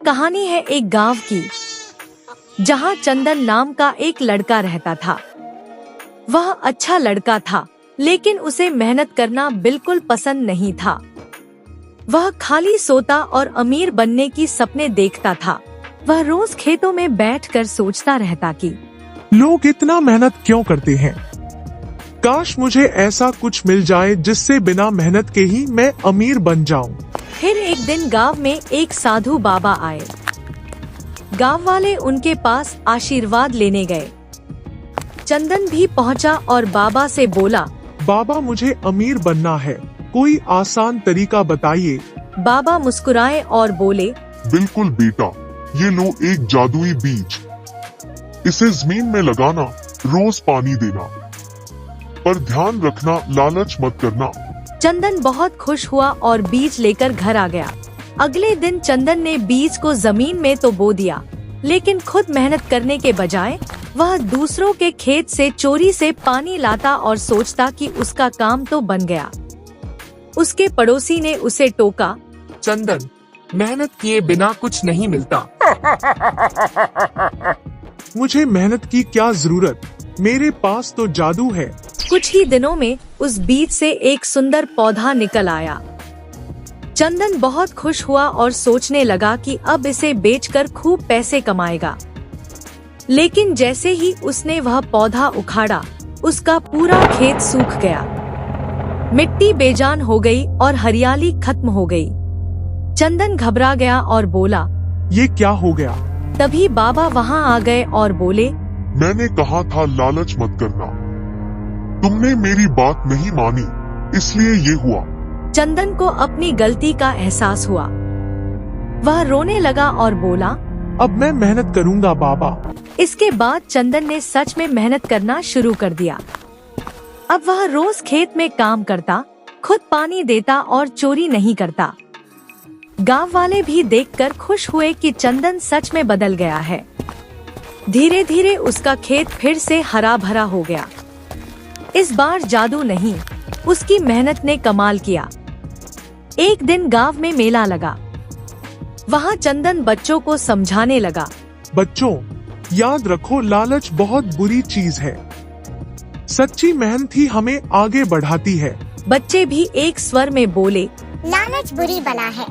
कहानी है एक गांव की, जहां चंदन नाम का एक लड़का रहता था। वह अच्छा लड़का था, लेकिन उसे मेहनत करना बिल्कुल पसंद नहीं था। वह खाली सोता और अमीर बनने की सपने देखता था। वह रोज खेतों में बैठकर सोचता रहता कि लोग इतना मेहनत क्यों करते हैं। काश मुझे ऐसा कुछ मिल जाए जिससे बिना मेहनत के ही मैं अमीर बन जाऊं। फिर एक दिन गांव में एक साधु बाबा आए। गांव वाले उनके पास आशीर्वाद लेने गए। चंदन भी पहुंचा और बाबा से बोला, बाबा मुझे अमीर बनना है, कोई आसान तरीका बताइए। बाबा मुस्कुराए और बोले, बिल्कुल बेटा, ये लो एक जादुई बीज। इसे जमीन में लगाना, रोज पानी देना, पर ध्यान रखना लालच मत करना। चंदन बहुत खुश हुआ और बीज लेकर घर आ गया। अगले दिन चंदन ने बीज को जमीन में तो बो दिया, लेकिन खुद मेहनत करने के बजाय वह दूसरों के खेत से चोरी से पानी लाता और सोचता कि उसका काम तो बन गया। उसके पड़ोसी ने उसे टोका, चंदन, मेहनत किए बिना कुछ नहीं मिलता। मुझे मेहनत की क्या जरूरत, मेरे पास तो जादू है। कुछ ही दिनों में उस बीज से एक सुंदर पौधा निकल आया। चंदन बहुत खुश हुआ और सोचने लगा कि अब इसे बेचकर खूब पैसे कमाएगा। लेकिन जैसे ही उसने वह पौधा उखाड़ा, उसका पूरा खेत सूख गया। मिट्टी बेजान हो गई और हरियाली खत्म हो गई। चंदन घबरा गया और बोला, ये क्या हो गया। तभी बाबा वहां आ गए और बोले, मैंने कहा था लालच मत करना, तुमने मेरी बात नहीं मानी, इसलिए ये हुआ। चंदन को अपनी गलती का एहसास हुआ। वह रोने लगा और बोला, अब मैं मेहनत करूंगा बाबा। इसके बाद चंदन ने सच में मेहनत करना शुरू कर दिया। अब वह रोज खेत में काम करता, खुद पानी देता और चोरी नहीं करता। गांव वाले भी देखकर खुश हुए कि चंदन सच में बदल गया है। धीरे धीरे उसका खेत फिर से हरा भरा हो गया। इस बार जादू नहीं, उसकी मेहनत ने कमाल किया। एक दिन गांव में मेला लगा। वहां चंदन बच्चों को समझाने लगा, बच्चों, याद रखो लालच बहुत बुरी चीज है। सच्ची मेहनत ही हमें आगे बढ़ाती है। बच्चे भी एक स्वर में बोले, लालच बुरी बला है,